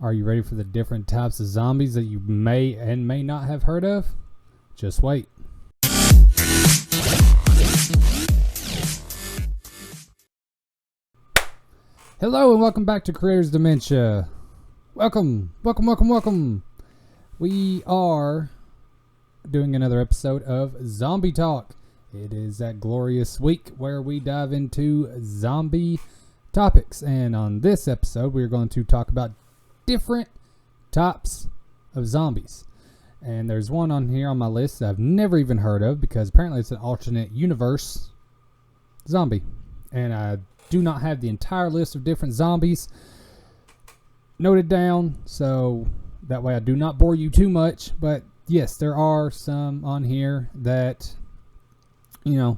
Are you ready for the different types of zombies that you may and may not have heard of? Just wait. Hello and welcome back to Creators Dementia. Welcome. We are doing another episode of Zombie Talk. It is that glorious week where we dive into zombie topics. And on this episode, we're going to talk about different types of zombies. And there's one on here on my list that I've never even heard of because apparently it's an alternate universe zombie. And I do not have the entire list of different zombies noted down, so that way I do not bore you too much. But yes, there are some on here that, you know,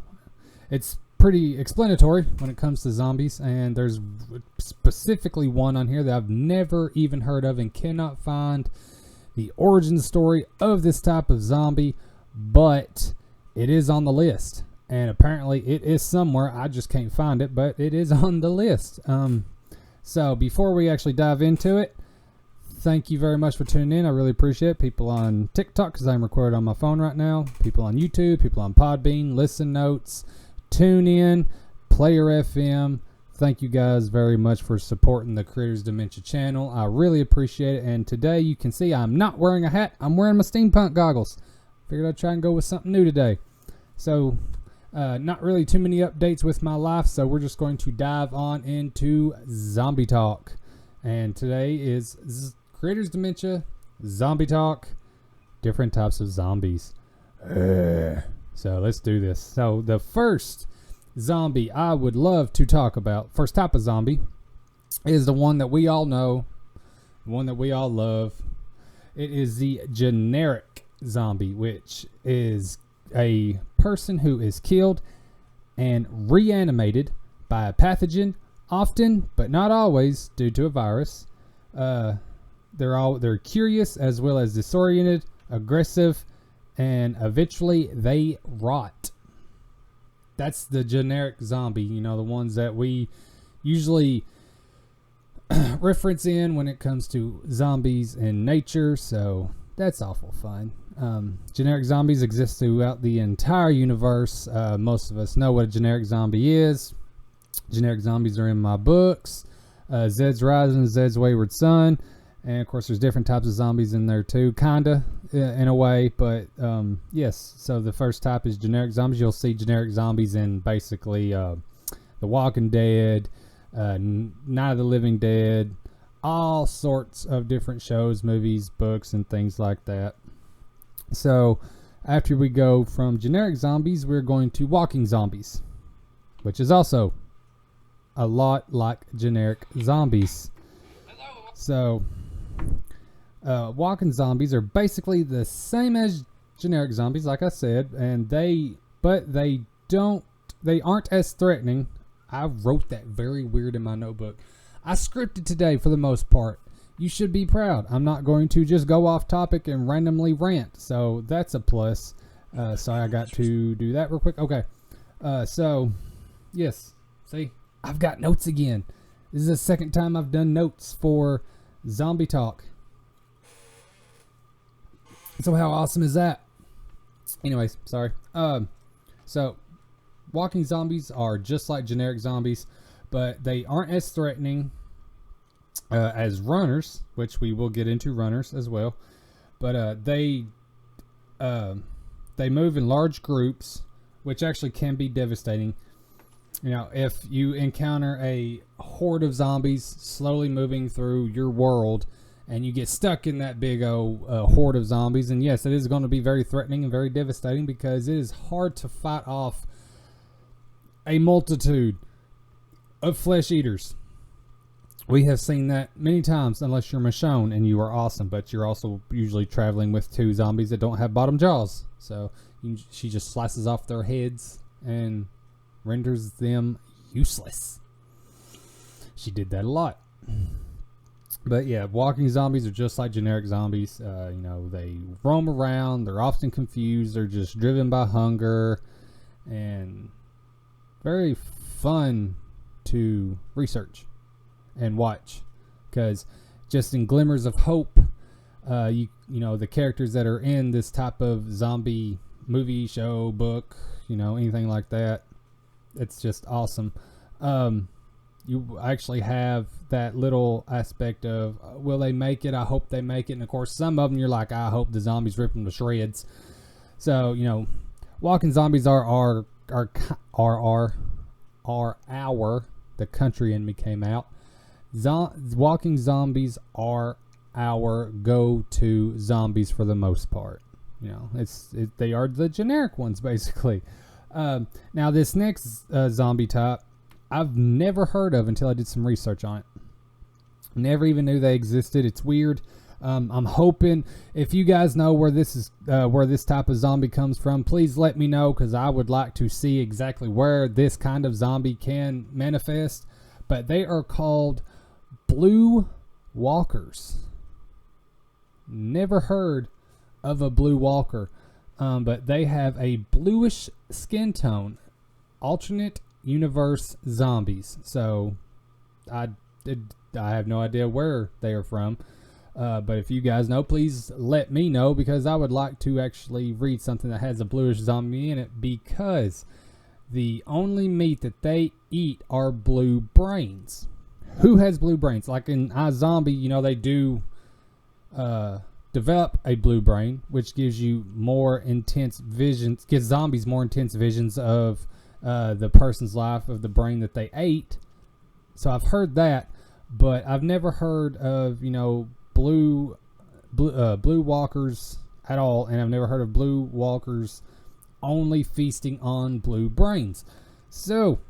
it's pretty explanatory when it comes to zombies, and there's specifically one on here that I've never even heard of and cannot find the origin story of this type of zombie, but it is on the list, and apparently it is somewhere. I just can't find it, but it is on the list. So before we actually dive into it, thank you very much for tuning in. I really appreciate it. People on TikTok, because I'm recording on my phone right now, people on YouTube, people on Podbean, Listen Notes, Tune In, Player FM. Thank you guys very much for supporting the Creators Dementia channel. I really appreciate it. And today you can see I'm not wearing a hat. I'm wearing my steampunk goggles. Figured I'd try and go with something new today. So not really too many updates with my life, so we're just going to dive on into Zombie Talk. And today is Creators Dementia, Zombie Talk, different types of zombies. So let's do this. So the first zombie I would love to talk about, first type of zombie, is the one that we all know, the one that we all love. It is the generic zombie, which is a person who is killed and reanimated by a pathogen, often but not always due to a virus. They're curious as well as disoriented, aggressive, and eventually they rot. That's the generic zombie, you know, the ones that we usually reference in when it comes to zombies in nature. So that's awful fun. Generic zombies exist throughout the entire universe. Most of us know what a generic zombie is. Generic zombies are in my books, Zed's Rising, Zed's Wayward Son, and of course there's different types of zombies in there too, kinda in a way. But yes, so the first type is generic zombies. You'll see generic zombies in basically The Walking Dead, Night of the Living Dead, all sorts of different shows, movies, books, and things like that. So after we go from generic zombies, we're going to walking zombies, which is also a lot like generic zombies. So walking zombies are basically the same as generic zombies, like I said, and they aren't as threatening. I wrote that very weird in my notebook. I scripted today for the most part. You should be proud. I'm not going to just go off topic and randomly rant, so that's a plus. Sorry, I got to do that real quick. Okay, so yes, see, I've got notes again. This is the second time I've done notes for Zombie Talk. So how awesome is that? Anyways, sorry. So walking zombies are just like generic zombies, but they aren't as threatening as runners, which we will get into runners as well. But they move in large groups, which actually can be devastating. You know, if you encounter a horde of zombies slowly moving through your world and you get stuck in that big horde of zombies, and yes, it is going to be very threatening and very devastating because it is hard to fight off a multitude of flesh eaters. We have seen that many times, unless you're Michonne and you are awesome, but you're also usually traveling with two zombies that don't have bottom jaws. So she just slices off their heads and renders them useless. She did that a lot. But yeah, walking zombies are just like generic zombies. You know, they roam around. They're often confused. They're just driven by hunger. And very fun to research and watch. Because just in glimmers of hope. You know, the characters that are in this type of zombie movie, show, book, you know, anything like that. It's just awesome. You actually have that little aspect of, will they make it? I hope they make it. And of course, some of them you're like, I hope the zombies rip them to shreds. So, you know, Walking Zombies are the country in me came out. Walking Zombies are our go-to zombies for the most part. You know, they are the generic ones basically. Now this next zombie type, I've never heard of until I did some research on it. Never even knew they existed. It's weird. I'm hoping if you guys know where this type of zombie comes from, please let me know, because I would like to see exactly where this kind of zombie can manifest. But they are called blue walkers. Never heard of a blue walker, but they have a bluish skin tone. Alternate universe zombies. So I have no idea where they are from. But if you guys know, please let me know, because I would like to actually read something that has a bluish zombie in it, because the only meat that they eat are blue brains. Who has blue brains? Like in iZombie, you know, they do develop a blue brain, which gives you more intense visions, gives zombies more intense visions of the person's life, of the brain that they ate. So I've heard that, but I've never heard of, you know, blue walkers at all, and I've never heard of blue walkers only feasting on blue brains. So,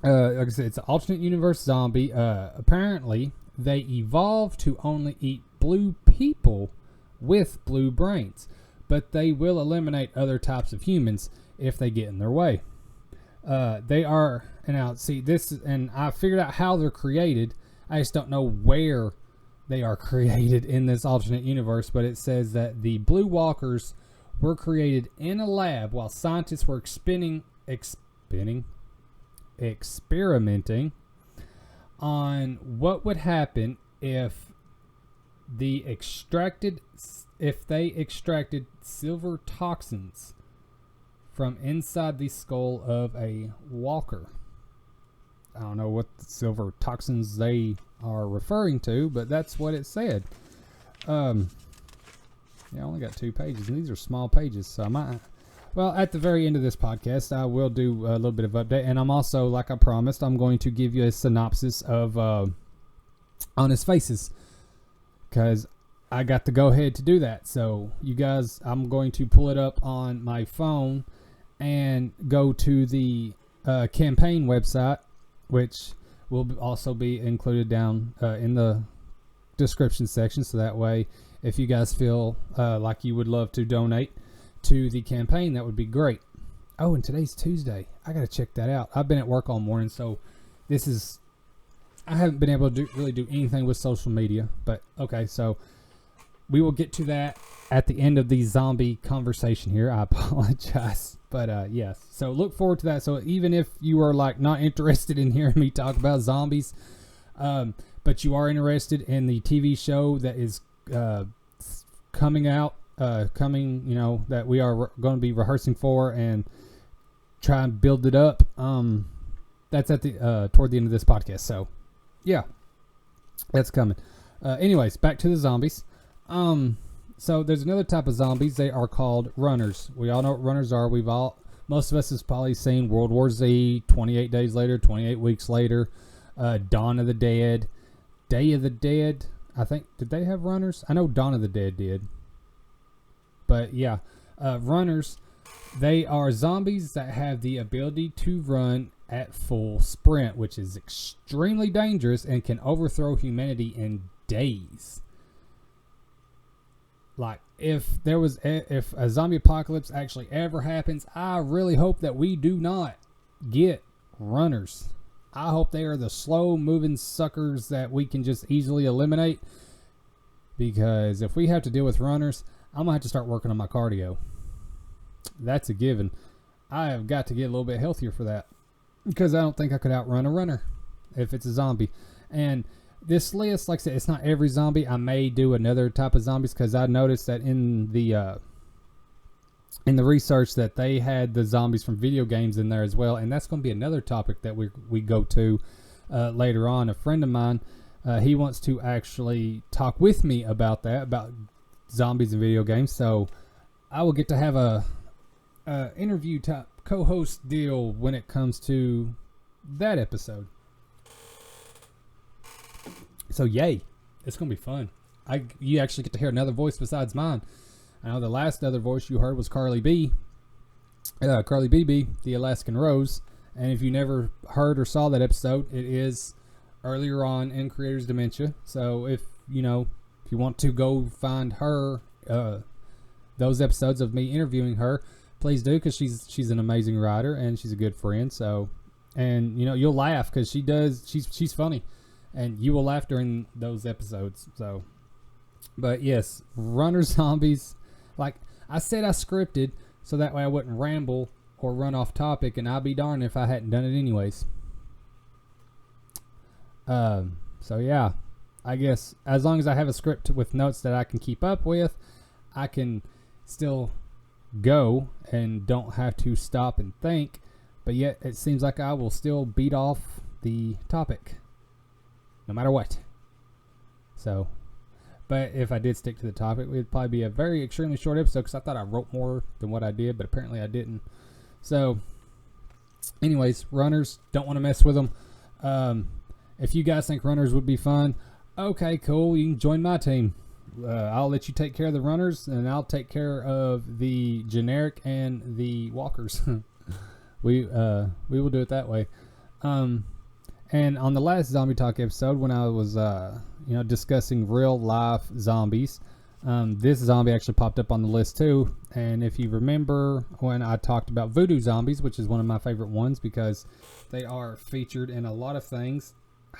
like I said, it's an alternate universe zombie. Apparently, they evolved to only eat blue people with blue brains, but they will eliminate other types of humans if they get in their way. They are, and now see this, and I figured out how they're created. I just don't know where they are created in this alternate universe, but it says that the blue walkers were created in a lab while scientists were experimenting on what would happen if they extracted silver toxins from inside the skull of a walker. I don't know what the silver toxins they are referring to, but that's what it said. Yeah, I only got 2 pages, and these are small pages, so I might... Well, at the very end of this podcast, I will do a little bit of update, and I'm also, like I promised, I'm going to give you a synopsis of Honest Faces, because I got the go-ahead to do that. So, you guys, I'm going to pull it up on my phone and go to the campaign website, which will also be included down in the description section, so that way, if you guys feel like you would love to donate to the campaign, that would be great. Oh, and today's Tuesday. I gotta check that out. I've been at work all morning, so I haven't been able to really do anything with social media, but okay, so we will get to that at the end of the zombie conversation here. I apologize, but yes, so look forward to that. So even if you are like not interested in hearing me talk about zombies, but you are interested in the TV show that is coming out, you know, that we are going to be rehearsing for and try and build it up. That's at the toward the end of this podcast. So yeah, that's coming. Anyways, back to the zombies. So there's another type of zombies. They are called runners. We all know what runners are. Most of us has probably seen World War Z, 28 Days Later, 28 Weeks Later, Dawn of the Dead, Day of the Dead. I think, did they have runners? I know Dawn of the Dead did. But yeah, runners, they are zombies that have the ability to run at full sprint, which is extremely dangerous and can overthrow humanity in days. Like, if a zombie apocalypse actually ever happens, I really hope that we do not get runners. I hope they are the slow-moving suckers that we can just easily eliminate. Because if we have to deal with runners, I'm going to have to start working on my cardio. That's a given. I have got to get a little bit healthier for that. Because I don't think I could outrun a runner if it's a zombie. And this list, like I said, it's not every zombie. I may do another type of zombies because I noticed that in the research that they had the zombies from video games in there as well, and that's going to be another topic that we go to later on. A friend of mine, he wants to actually talk with me about that, about zombies in video games. So I will get to have a interview type co-host deal when it comes to that episode. So yay, it's gonna be fun. You actually get to hear another voice besides mine. I know the last other voice you heard was Carly BB, the Alaskan Rose. And if you never heard or saw that episode, it is earlier on in Creator's Dementia. So if you want to go find her, those episodes of me interviewing her, please do, because she's an amazing writer and she's a good friend. So, and you'll laugh because she's funny. And you will laugh during those episodes. So, but yes, Runner Zombies. Like I said, I scripted so that way I wouldn't ramble or run off topic, and I'll be darned if I hadn't done it anyways. So yeah, I guess as long as I have a script with notes that I can keep up with, I can still go and don't have to stop and think. But yet, it seems like I will still beat off the topic, no matter what. So, but if I did stick to the topic, it would probably be a very extremely short episode because I thought I wrote more than what I did, but apparently I didn't. So, anyways, runners, don't want to mess with them. If you guys think runners would be fun, okay, cool, you can join my team. I'll let you take care of the runners, and I'll take care of the generic and the walkers. we will do it that way. And on the last Zombie Talk episode, when I was, discussing real life zombies, this zombie actually popped up on the list too. And if you remember when I talked about Voodoo Zombies, which is one of my favorite ones because they are featured in a lot of things. Ow,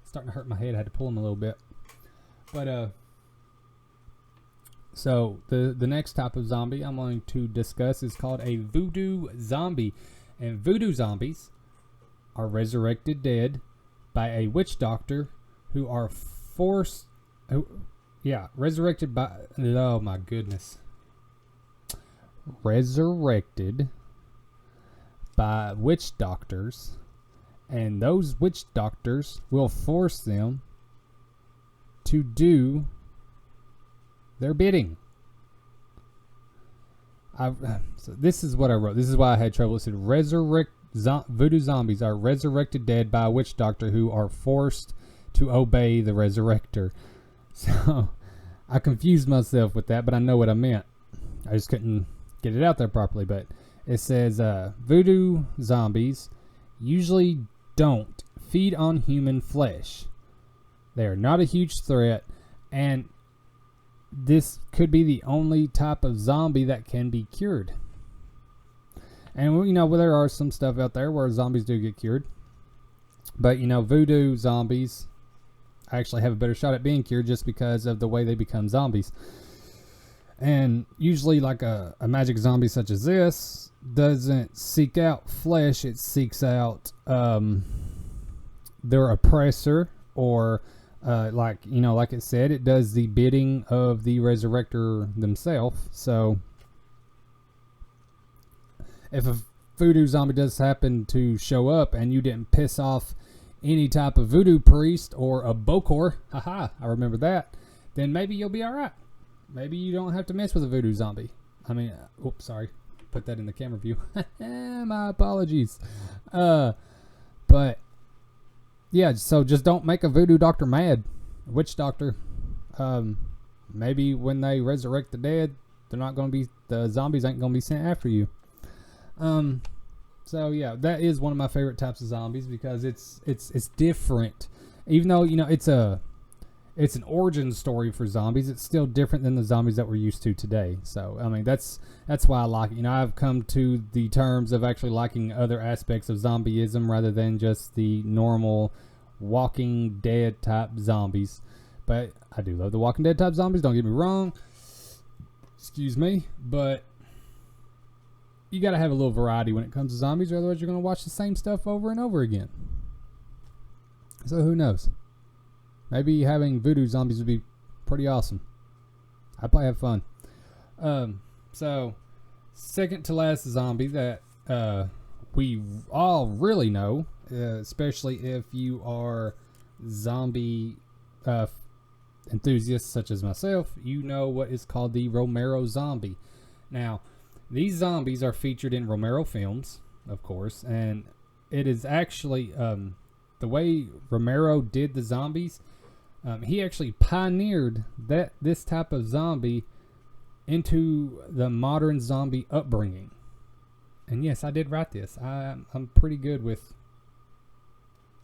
it's starting to hurt my head. I had to pull them a little bit. But, so the next type of zombie I'm going to discuss is called a Voodoo Zombie. And Voodoo Zombies are resurrected dead by a witch doctor who are resurrected by, oh my goodness, resurrected by witch doctors, and those witch doctors will force them to do their bidding. So this is what I wrote. This is why I had trouble. It said Voodoo Zombies are resurrected dead by a witch doctor who are forced to obey the resurrector. So I confused myself with that, but I know what I meant. I just couldn't get it out there properly. But it says Voodoo Zombies usually don't feed on human flesh. They are not a huge threat, and this could be the only type of zombie that can be cured. And there are some stuff out there where zombies do get cured, but Voodoo Zombies actually have a better shot at being cured just because of the way they become zombies. And usually, like a magic zombie such as this doesn't seek out flesh; it seeks out their oppressor, or like it said, it does the bidding of the resurrector themselves. So if a voodoo zombie does happen to show up and you didn't piss off any type of voodoo priest or a bokor, haha, I remember that, then maybe you'll be alright. Maybe you don't have to mess with a voodoo zombie. I mean, oops, sorry. Put that in the camera view. My apologies. But yeah, so just don't make a voodoo doctor mad. A witch doctor. Maybe when they resurrect the dead, the zombies ain't gonna be sent after you. So yeah, that is one of my favorite types of zombies because it's different. Even though it's an origin story for zombies, it's still different than the zombies that we're used to today. So I mean that's why I like it. I've come to the terms of actually liking other aspects of zombieism rather than just the normal Walking Dead type zombies. But I do love the Walking Dead type zombies, don't get me wrong. Excuse me, but you got to have a little variety when it comes to zombies, or otherwise you're going to watch the same stuff over and over again. So who knows? Maybe having Voodoo Zombies would be pretty awesome. I'd probably have fun. So, second to last zombie that we all really know, especially if you are zombie enthusiasts such as myself, you know what is called the Romero Zombie. Now, these zombies are featured in Romero films, of course, and it is actually the way Romero did the zombies. He actually pioneered this type of zombie into the modern zombie upbringing. And yes, I did write this. I'm pretty good with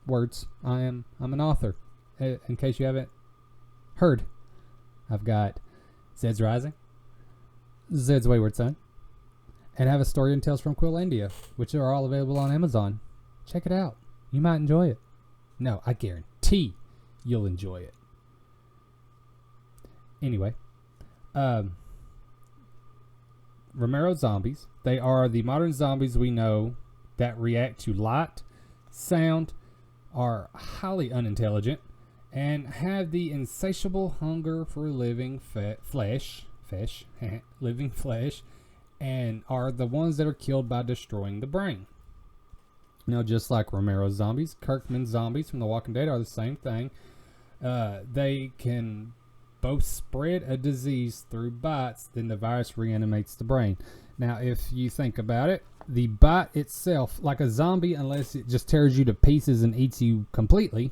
words. I'm an author. In case you haven't heard, I've got Zed's Rising, Zed's Wayward Son, and Have a Story and Tales from Quillandia, which are all available on Amazon. Check it out. You might enjoy it. No, I guarantee you'll enjoy it. Anyway, Romero Zombies. They are the modern zombies we know that react to light, sound, are highly unintelligent, and have the insatiable hunger for living living flesh, and are the ones that are killed by destroying the brain. Now, just like Romero Zombies, Kirkman Zombies from The Walking Dead are the same thing. They can both spread a disease through bites, then the virus reanimates the brain. Now, if you think about it, the bite itself, like a zombie, unless it just tears you to pieces and eats you completely,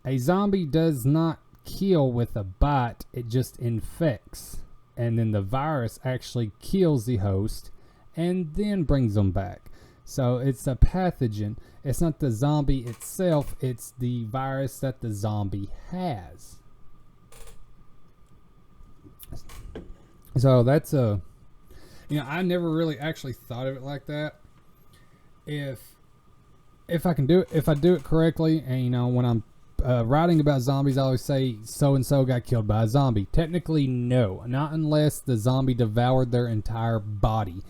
a zombie does not kill with a bite, it just infects. And then the virus actually kills the host and then brings them back. So it's a pathogen. It's not the zombie itself, it's the virus that the zombie has. So that's I never really actually thought of it like that. If I can do it, if I do it correctly, and when I'm writing about zombies, I always say so and so got killed by a zombie. Technically, no, not unless the zombie devoured their entire body.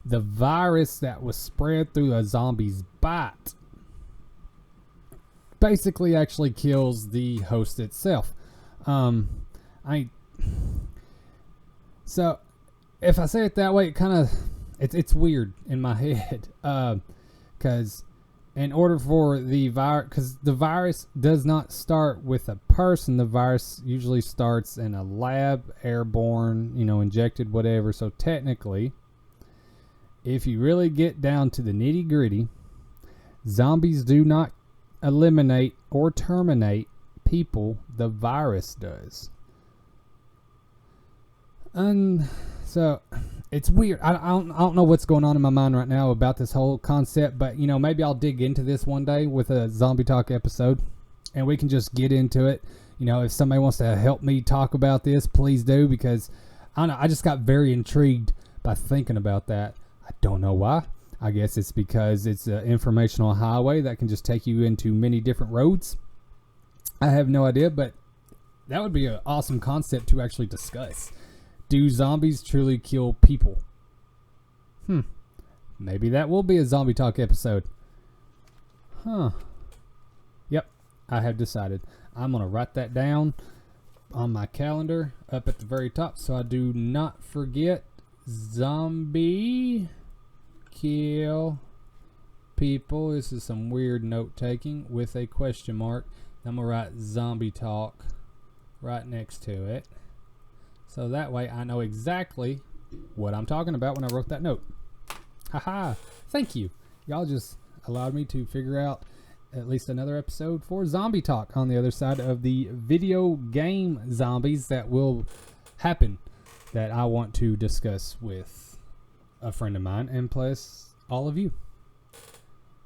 The virus that was spread through a zombie's bite basically actually kills the host itself. So if I say it that way, it's weird in my head, because in order for the virus, because the virus does not start with a person, the virus usually starts in a lab, airborne, injected, whatever. So technically, if you really get down to the nitty gritty, zombies do not eliminate or terminate people, the virus does. And so it's weird. I don't know what's going on in my mind right now about this whole concept, but maybe I'll dig into this one day with a zombie talk episode and we can just get into it. If somebody wants to help me talk about this, please do, because I don't know, I just got very intrigued by thinking about that. I don't know why. I guess it's because it's an informational highway that can just take you into many different roads. I have no idea, but that would be an awesome concept to actually discuss. Do zombies truly kill people? Maybe that will be a zombie talk episode. Yep, I have decided. I'm going to write that down on my calendar up at the very top so I do not forget. Zombie kill people. This is some weird note taking with a question mark. I'm going to write zombie talk right next to it. So that way I know exactly what I'm talking about when I wrote that note. Haha. Thank you. Y'all just allowed me to figure out at least another episode for zombie talk on the other side of the video game zombies that will happen, that I want to discuss with a friend of mine and plus all of you.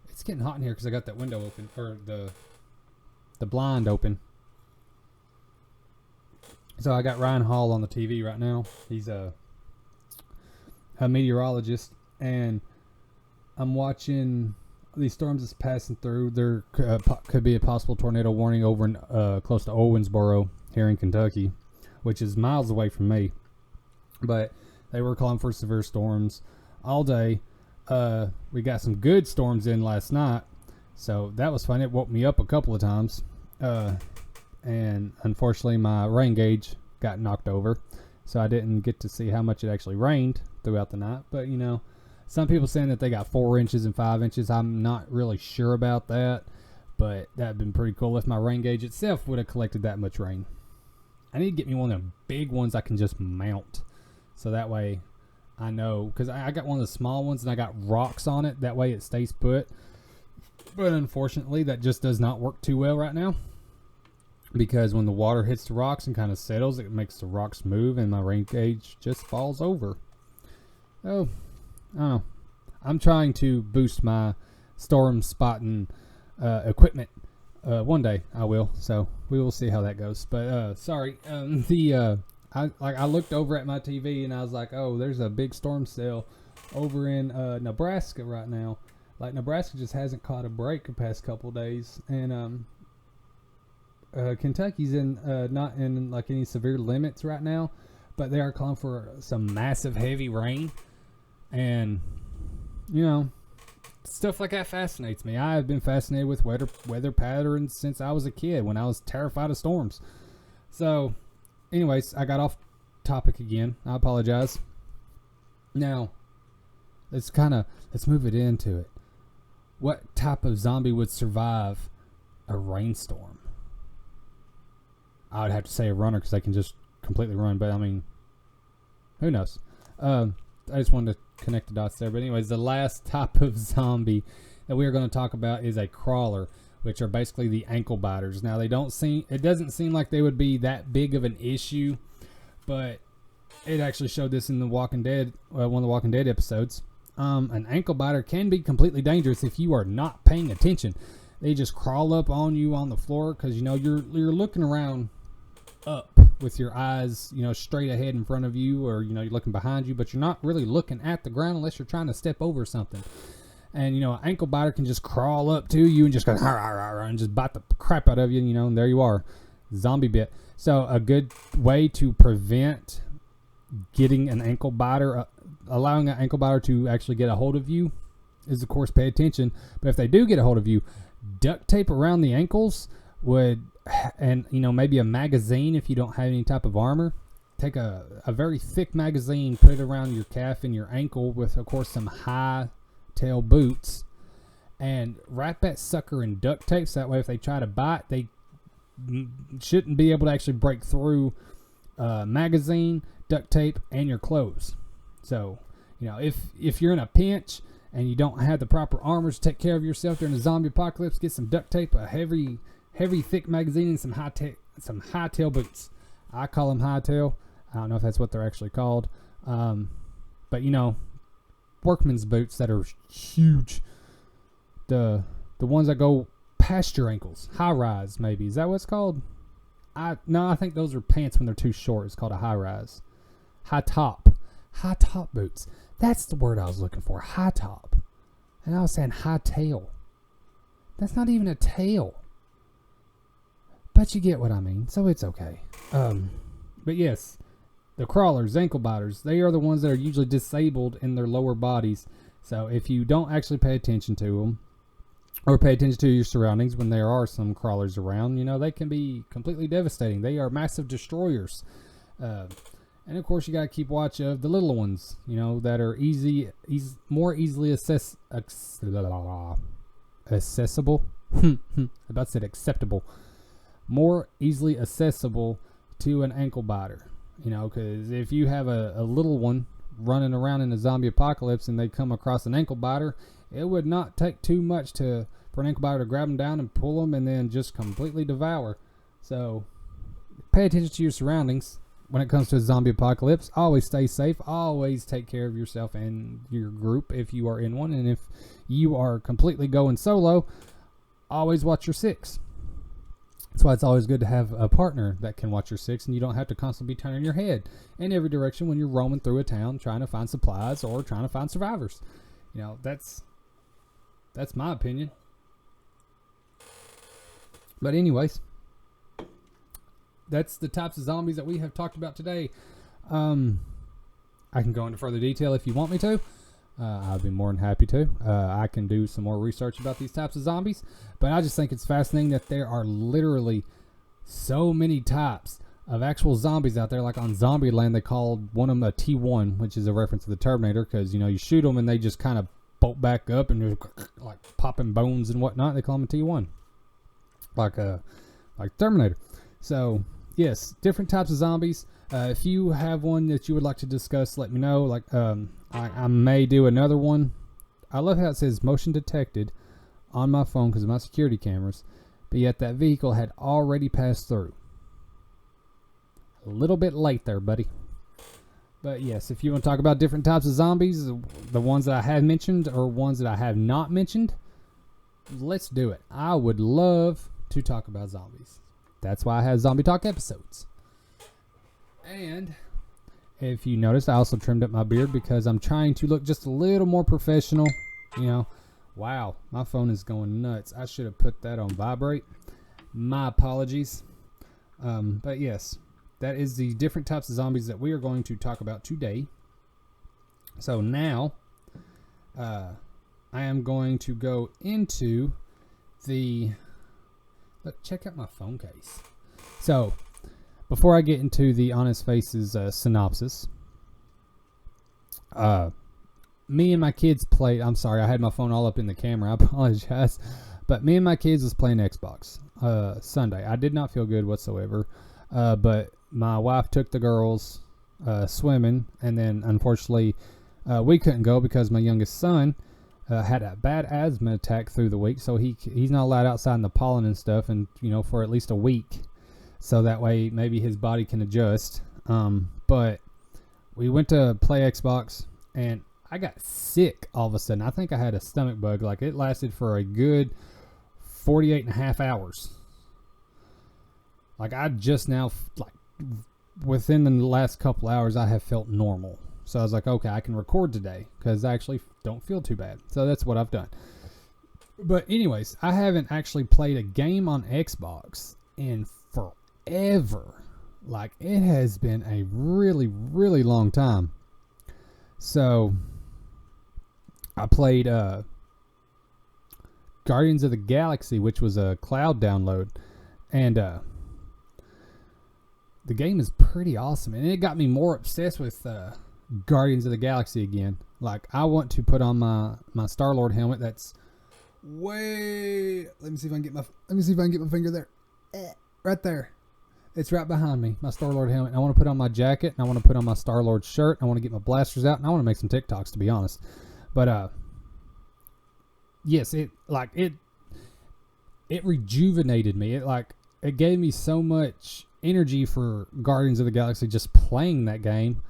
It's getting hot in here because I got that window open, or the blind open. So I got Ryan Hall on the TV right now. He's a meteorologist, and I'm watching these storms that's passing through. There could be a possible tornado warning over in close to Owensboro here in Kentucky, which is miles away from me. But they were calling for severe storms all day. We got some good storms in last night, so that was fun. It woke me up a couple of times. and unfortunately my rain gauge got knocked over, so I didn't get to see how much it actually rained throughout the night. But you know, some people saying that they got 4 inches and 5 inches. I'm not really sure about that, but that'd been pretty cool if my rain gauge itself would have collected that much rain. I need to get me one of them big ones I can just mount, so that way I know, because I got one of the small ones and I got rocks on it, that way it stays put. But unfortunately that just does not work too well right now, because when the water hits the rocks and kind of settles, it makes the rocks move and my rain gauge just falls over. Oh, I don't know. I'm trying to boost my storm spotting equipment. One day I will, so we will see how that goes. But sorry, I looked over at my TV and I was like, oh, there's a big storm cell over in Nebraska right now. Like, Nebraska just hasn't caught a break the past couple days, and Kentucky's not in like any severe limits right now, but they are calling for some massive heavy rain. And you know, stuff like that fascinates me. I have been fascinated with weather patterns since I was a kid, when I was terrified of storms. So anyways, I got off topic again. I apologize. Now let's move it into it. What type of zombie would survive a rainstorm? I would have to say a runner, because they can just completely run, but I mean, who knows? I just wanted to connect the dots there. But anyways, the last type of zombie that we are going to talk about is a crawler, which are basically the ankle biters. Now, it doesn't seem like they would be that big of an issue, but it actually showed this in the Walking Dead, one of the Walking Dead episodes. An ankle biter can be completely dangerous if you are not paying attention. They just crawl up on you on the floor, because you know you're looking around up with your eyes, you know, straight ahead in front of you, or you know, you're looking behind you, but you're not really looking at the ground unless you're trying to step over something. And you know, an ankle biter can just crawl up to you and just go and just bite the crap out of you, and you know, and there you are, zombie bit. So a good way to prevent getting an ankle biter, allowing an ankle biter to actually get a hold of you, is of course pay attention. But if they do get a hold of you, duct tape around the ankles would, and you know, maybe a magazine if you don't have any type of armor. Take a very thick magazine, put it around your calf and your ankle with of course some high tail boots, and wrap that sucker in duct tape, so that way if they try to bite, they shouldn't be able to actually break through magazine, duct tape, and your clothes. So you know, if you're in a pinch and you don't have the proper armor to take care of yourself during the zombie apocalypse, get some duct tape, a heavy thick magazine, and some high tail boots. I call them high tail. I don't know if that's what they're actually called, but you know, workman's boots that are huge, the ones that go past your ankles, high rise maybe, is that what it's called? I think those are pants when they're too short. It's called a high rise, high top boots. That's the word I was looking for, high top. And I was saying high tail. That's not even a tail. But you get what I mean, so it's okay. But yes, the crawlers, ankle biters, they are the ones that are usually disabled in their lower bodies. So if you don't actually pay attention to them, or pay attention to your surroundings when there are some crawlers around, you know, they can be completely devastating. They are massive destroyers. And of course, you got to keep watch of the little ones, you know, that are more easily accessible. About said acceptable. More easily accessible to an ankle biter, you know, because if you have a little one running around in a zombie apocalypse and they come across an ankle biter, it would not take too much for an ankle biter to grab them down and pull them and then just completely devour. So pay attention to your surroundings when it comes to a zombie apocalypse. Always stay safe. Always take care of yourself and your group if you are in one. And if you are completely going solo, always watch your six. That's why it's always good to have a partner that can watch your six, and you don't have to constantly be turning your head in every direction when you're roaming through a town trying to find supplies or trying to find survivors. You know, that's my opinion. But anyways, that's the types of zombies that we have talked about today. I can go into further detail if you want me to. I'd be more than happy to. I can do some more research about these types of zombies, but I just think it's fascinating that there are literally so many types of actual zombies out there. Like on Zombieland, they called one of them a T1, which is a reference to the Terminator, because you shoot them and they just kind of bolt back up and they're like popping bones and whatnot. They call them a T1, like Terminator. So yes, different types of zombies. If you have one that you would like to discuss, let me know. Like I may do another one. I love how it says motion detected on my phone because of my security cameras, but yet that vehicle had already passed through. A little bit late there, buddy. But yes, if you want to talk about different types of zombies, the ones that I have mentioned or ones that I have not mentioned, let's do it. I would love to talk about zombies. That's why I have zombie talk episodes. And if you notice, I also trimmed up my beard because I'm trying to look just a little more professional. Wow, my phone is going nuts. I should have put that on vibrate. My apologies. But yes, that is the different types of zombies that we are going to talk about today. So now, I am going to go into check out my phone case. So, before I get into the Honest Faces synopsis, me and my kids played. I'm sorry, I had my phone all up in the camera. I apologize. But me and my kids was playing Xbox Sunday. I did not feel good whatsoever. But my wife took the girls swimming, and then unfortunately we couldn't go because my youngest son had a bad asthma attack through the week, so he's not allowed outside in the pollen and stuff, and for at least a week, so that way maybe his body can adjust. But we went to play Xbox, and I got sick all of a sudden. I think I had a stomach bug. Like, it lasted for a good 48 and a half hours. Like, I just now, like, within the last couple hours, I have felt normal. So I was like, okay, I can record today because I actually don't feel too bad. So that's what I've done. But anyways, I haven't actually played a game on Xbox in forever. Like, it has been a really, really long time. So I played Guardians of the Galaxy, which was a cloud download. And the game is pretty awesome. And it got me more obsessed with Guardians of the Galaxy again. Like, I want to put on my Star-Lord helmet. That's way. Let me see if I can get my finger there. Right there. It's right behind me. My Star-Lord helmet. I want to put on my jacket, and I want to put on my Star-Lord shirt. I want to get my blasters out, and I want to make some TikToks, to be honest. But yes, it rejuvenated me. It gave me so much energy for Guardians of the Galaxy just playing that game.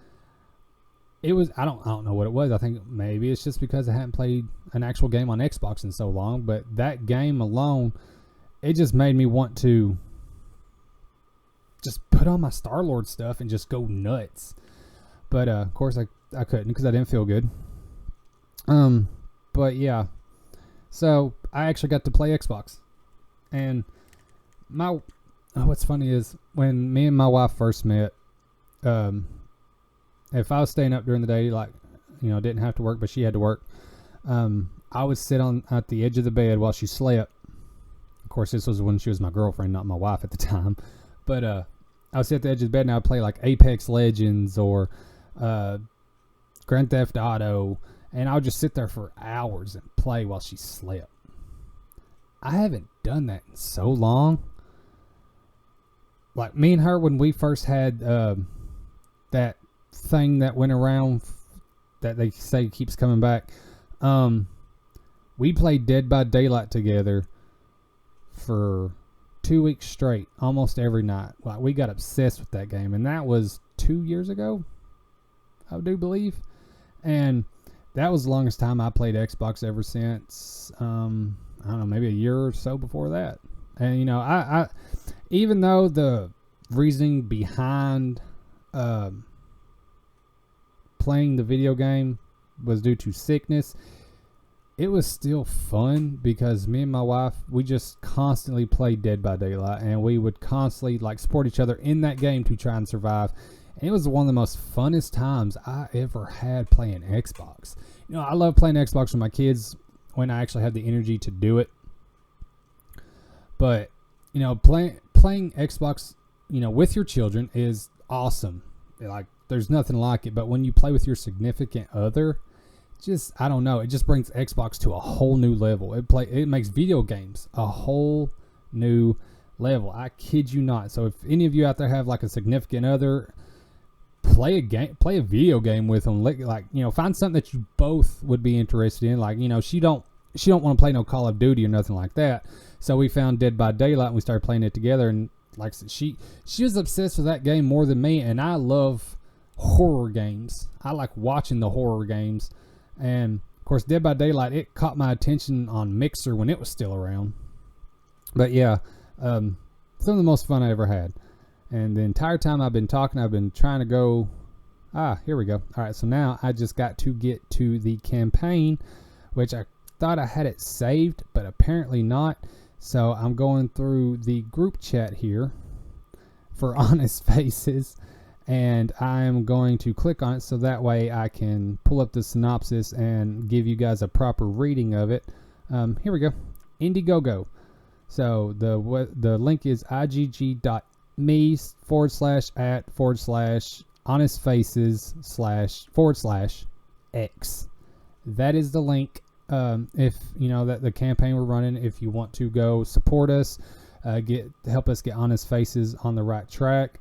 It was, I don't know what it was. I think maybe it's just because I hadn't played an actual game on Xbox in so long, but that game alone, it just made me want to just put on my Star-Lord stuff and just go nuts. But of course I couldn't because I didn't feel good. But yeah, so I actually got to play Xbox. And what's funny is when me and my wife first met, if I was staying up during the day, like, didn't have to work, but she had to work, I would sit at the edge of the bed while she slept. Of course, this was when she was my girlfriend, not my wife at the time. But I would sit at the edge of the bed and I would play like Apex Legends or Grand Theft Auto, and I would just sit there for hours and play while she slept. I haven't done that in so long. Like, me and her, when we first had that thing that went around that they say keeps coming back, we played Dead by Daylight together for 2 weeks straight, almost every night. Like, we got obsessed with that game, and that was 2 years ago, I do believe. And that was the longest time I played Xbox ever since. I don't know, maybe a year or so before that. And I even though the reasoning behind playing the video game was due to sickness, it was still fun because me and my wife, we just constantly played Dead by Daylight, and we would constantly support each other in that game to try and survive. And it was one of the most funnest times I ever had playing Xbox. I love playing Xbox with my kids when I actually have the energy to do it. But playing Xbox, with your children is awesome. Like, there's nothing like it. But when you play with your significant other, I don't know. It just brings Xbox to a whole new level. It makes video games a whole new level. I kid you not. So if any of you out there have like a significant other, play a video game with them. Like, find something that you both would be interested in. Like, she don't want to play no Call of Duty or nothing like that. So we found Dead by Daylight and we started playing it together. And like I said, she was obsessed with that game more than me. And I love horror games. I like watching the horror games. And of course, Dead by Daylight, it caught my attention on Mixer when it was still around. But yeah, some of the most fun I ever had. And the entire time I've been talking, I've been trying to go. Here we go. All right, so now I just got to get to the campaign, which I thought I had it saved, but apparently not. So I'm going through the group chat here for Honest Faces. And I am going to click on it so that way I can pull up the synopsis and give you guys a proper reading of it. Here we go. Indiegogo. So the link is igg.me/honestfaces/x. That is the link. If that the campaign we're running, if you want to go support us, help us get Honest Faces on the right track.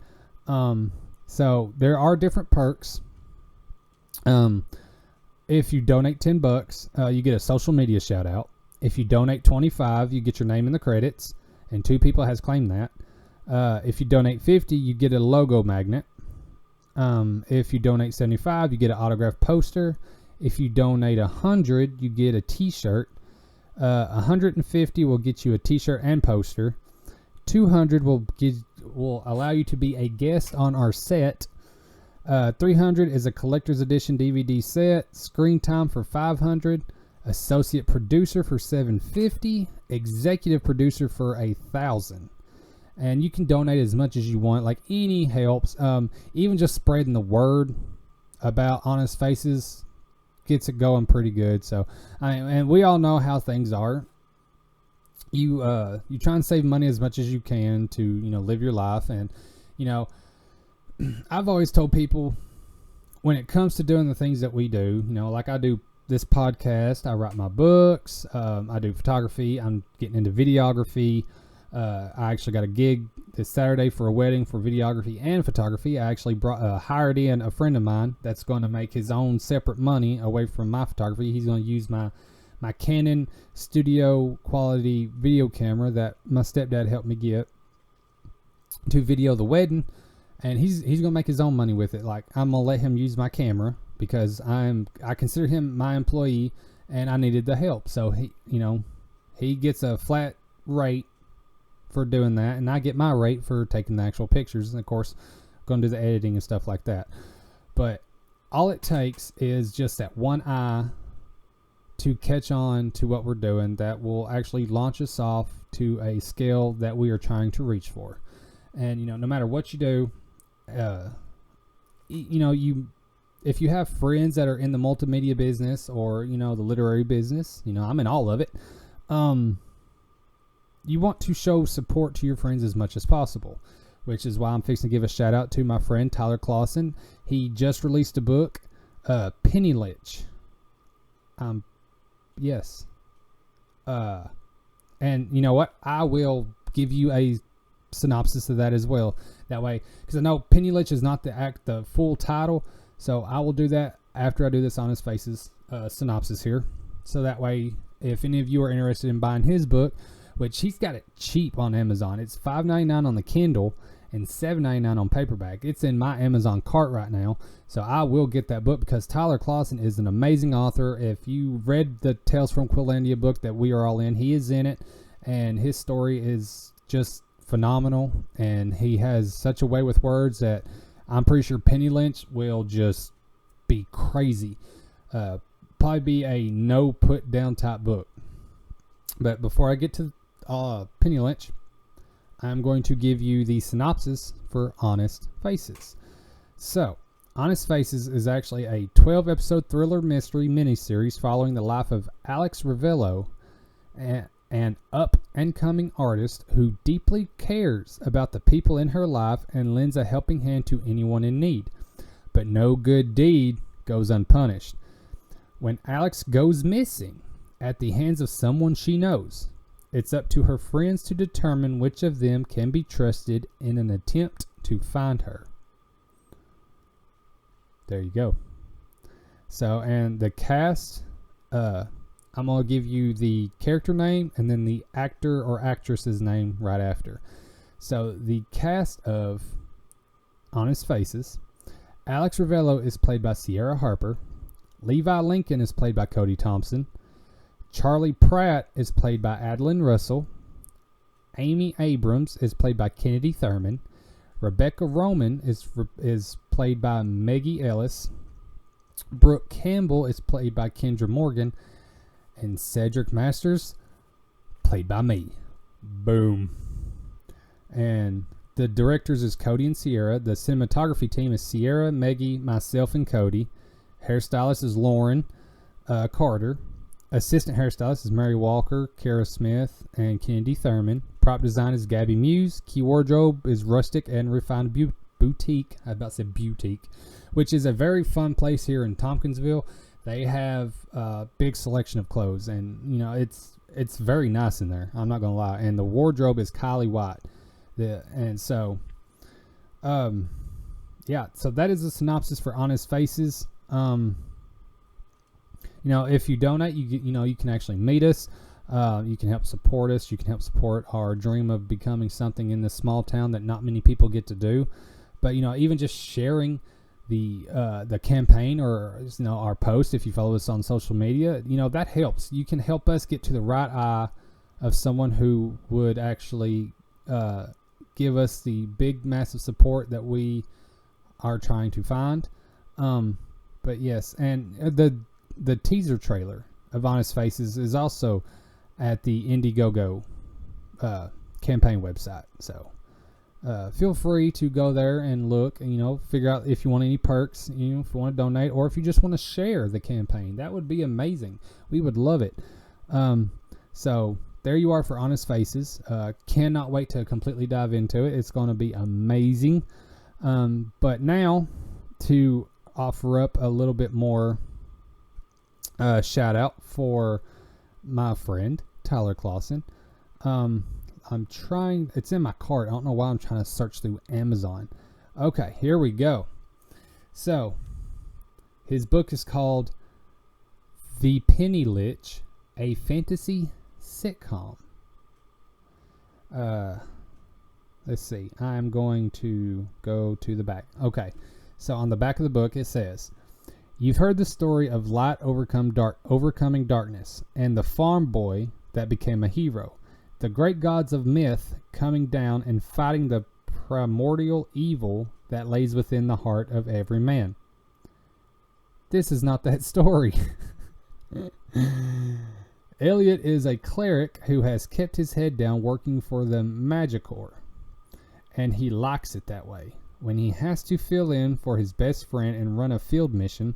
So there are different perks. If you donate $10, you get a social media shout out. If you donate $25, you get your name in the credits, and 2 people has claimed that. If you donate $50, you get a logo magnet. If you donate $75, you get an autographed poster. If you donate $100, you get a T-shirt. $150 will get you a T-shirt and poster. $200 will allow you to be a guest on our set. $300 is a collector's edition DVD set. Screen time for $500. Associate producer for $750. Executive producer for $1,000. And you can donate as much as you want. Like, any helps. Even just spreading the word about Honest Faces gets it going pretty good. So, and we all know how things are. You try and save money as much as you can to, live your life. And, I've always told people, when it comes to doing the things that we do, like I do this podcast, I write my books, I do photography, I'm getting into videography. I actually got a gig this Saturday for a wedding for videography and photography. I actually hired in a friend of mine that's going to make his own separate money away from my photography. He's going to use my Canon studio quality video camera that my stepdad helped me get to video the wedding, and he's going to make his own money with it. Like, I'm going to let him use my camera because I consider him my employee and I needed the help. So he gets a flat rate for doing that, and I get my rate for taking the actual pictures, and of course going to do the editing and stuff like that. But all it takes is just that one eye to catch on to what we're doing that will actually launch us off to a scale that we are trying to reach for. And no matter what you do, if you have friends that are in the multimedia business or the literary business, I'm in all of it, you want to show support to your friends as much as possible, which is why I'm fixing to give a shout out to my friend Tyler Clausen. He just released a book, Penny Lich. Yes. And you know what? I will give you a synopsis of that as well. That way, because I know Penny Lich is not the full title, so I will do that after I do this Honest Faces synopsis here. So that way, if any of you are interested in buying his book, which he's got it cheap on Amazon, it's $5.99 on the Kindle and $7.99 on paperback. It's in my Amazon cart right now, so I will get that book because Tyler Clausen is an amazing author. If you read the Tales from Quillandia book that we are all in, he is in it, and his story is just phenomenal, and he has such a way with words that I'm pretty sure Penny Lich will just be crazy. Probably be a no put down type book. But before I get to Penny Lich, I'm going to give you the synopsis for Honest Faces. So, Honest Faces is actually a 12-episode thriller mystery miniseries following the life of Alex Ravello, an up-and-coming artist who deeply cares about the people in her life and lends a helping hand to anyone in need. But no good deed goes unpunished. When Alex goes missing at the hands of someone she knows, it's up to her friends to determine which of them can be trusted in an attempt to find her. There you go. So, and the cast, I'm going to give you the character name and then the actor or actress's name right after. So, the cast of Honest Faces: Alex Ravello is played by Sierra Harper. Levi Lincoln is played by Cody Thompson. Charlie Pratt is played by Adeline Russell. Amy Abrams is played by Kennedy Thurman. Rebecca Roman is played by Maggie Ellis. Brooke Campbell is played by Kendra Morgan. And Cedric Masters, played by me. Boom. And the directors is Cody and Sierra. The cinematography team is Sierra, Maggie, myself, and Cody. Hairstylist is Lauren Carter. Assistant hairstylist is Mary Walker, Kara Smith, and Kennedy Thurman. Prop design is Gabby Muse. Key wardrobe is Rustic and Refined Boutique. I was about to say boutique, which is a very fun place here in Tompkinsville. They have a big selection of clothes, and you know it's very nice in there. I'm not gonna lie. And the wardrobe is Kylie White. So that is the synopsis for Honest Faces. You know, if you donate, you can actually meet us. You can help support us. You can help support our dream of becoming something in this small town that not many people get to do. But, you know, even just sharing the campaign or, you know, our post, if you follow us on social media, you know, that helps. You can help us get to the right eye of someone who would actually give us the big, massive support that we are trying to find. But yes, and the teaser trailer of Honest Faces is also at the Indiegogo campaign website. So feel free to go there and look and, you know, figure out if you want any perks, you know, if you want to donate or if you just want to share the campaign. That would be amazing. We would love it. So there you are for Honest Faces. Cannot wait to completely dive into it. It's going to be amazing. But now to offer up a little bit more shout out for my friend Tyler Clausen. I'm trying, it's in my cart. I don't know why I'm trying to search through Amazon. Okay, here we go. So his book is called The Penny Lich, a fantasy sitcom. Let's see. I'm going to go to the back. Okay. So on the back of the book it says, "You've heard the story of light overcoming darkness, and the farm boy that became a hero. The great gods of myth coming down and fighting the primordial evil that lays within the heart of every man. This is not that story." Elliot is a cleric who has kept his head down working for the Magicor, and he likes it that way. When he has to fill in for his best friend and run a field mission,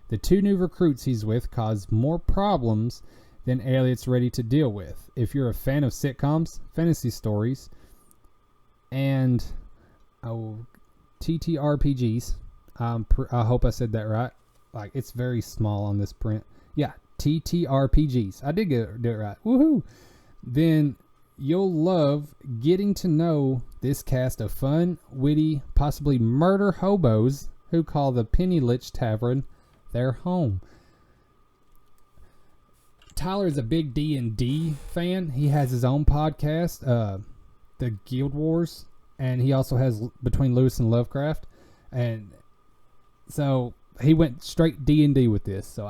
the two new recruits he's with cause more problems than Elliot's ready to deal with. If you're a fan of sitcoms, fantasy stories, and TTRPGs, I hope I said that right. Like, it's very small on this print. Yeah, TTRPGs. I did get it right. Woohoo! Then you'll love getting to know this cast of fun, witty, possibly murder hobos who call the Penny Lich Tavern their home. Tyler is a big D&D fan. He has his own podcast, the Guild Wars, and he also has Between Lewis and Lovecraft. And so he went straight D&D with this. So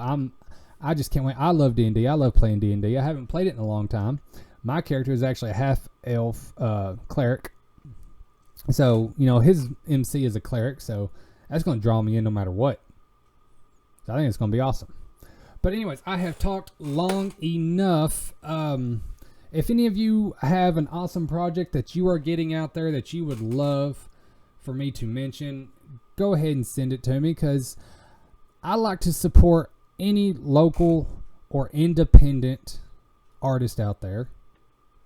I just can't wait. I love D&D. I love playing D&D. I haven't played it in a long time. My character is actually a half-elf cleric. So, you know, his MC is a cleric, so that's going to draw me in no matter what. So I think it's going to be awesome. But anyways, I have talked long enough. If any of you have an awesome project that you are getting out there that you would love for me to mention, go ahead and send it to me, because I like to support any local or independent artist out there.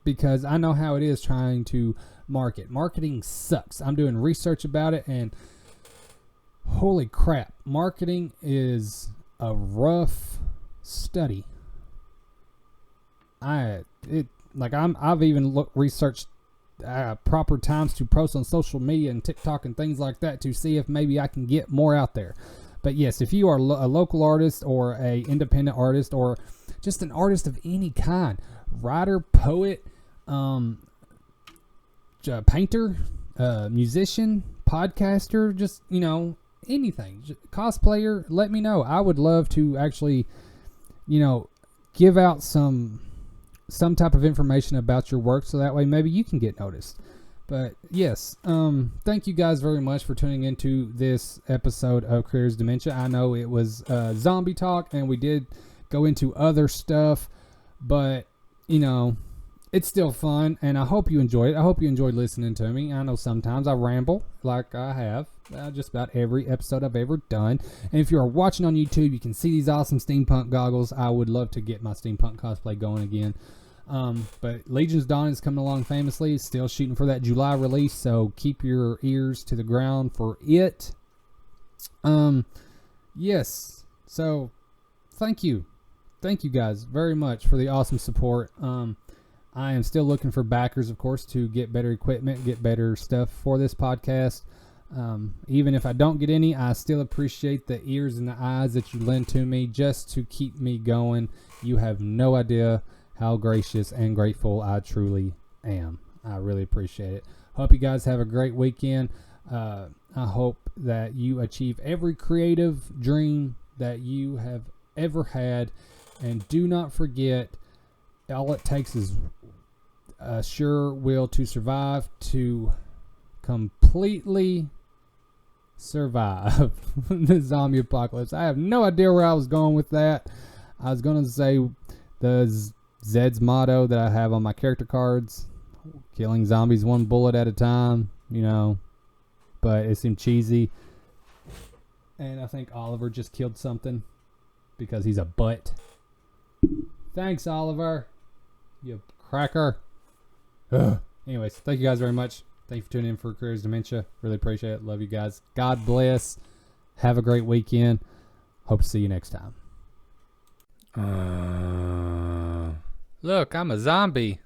because I know how it is trying to market. Marketing sucks. I'm doing research about it, and holy crap, marketing is a rough study. I've even researched proper times to post on social media and TikTok and things like that to see if maybe I can get more out there. But yes, if you are a local artist or a independent artist or just an artist of any kind, writer, poet, painter, musician, podcaster, just, anything, cosplayer, let me know. I would love to actually, give out some type of information about your work so that way maybe you can get noticed. But yes, thank you guys very much for tuning into this episode of Creators Dementia. I know it was zombie talk and we did go into other stuff, but it's still fun, and I hope you enjoyed it. I hope you enjoyed listening to me. I know sometimes I ramble like I have just about every episode I've ever done. And if you're watching on YouTube, you can see these awesome steampunk goggles. I would love to get my steampunk cosplay going again. But Legion's Dawn is coming along famously. Still shooting for that July release, so keep your ears to the ground for it. Yes. So thank you guys very much for the awesome support. I am still looking for backers, of course, to get better equipment, get better stuff for this podcast. Even if I don't get any, I still appreciate the ears and the eyes that you lend to me just to keep me going. You have no idea how gracious and grateful I truly am. I really appreciate it. Hope you guys have a great weekend. I hope that you achieve every creative dream that you have ever had. And do not forget, all it takes is a sure will to survive, to completely survive the zombie apocalypse. I have no idea where I was going with that. I was going to say the Zed's motto that I have on my character cards, killing zombies one bullet at a time, but it seemed cheesy. And I think Oliver just killed something because he's a butt. Thanks, Oliver. You cracker. Ugh. Anyways, thank you guys very much. Thank you for tuning in for Creators Dementia. Really appreciate it. Love you guys. God bless. Have a great weekend. Hope to see you next time. Look, I'm a zombie.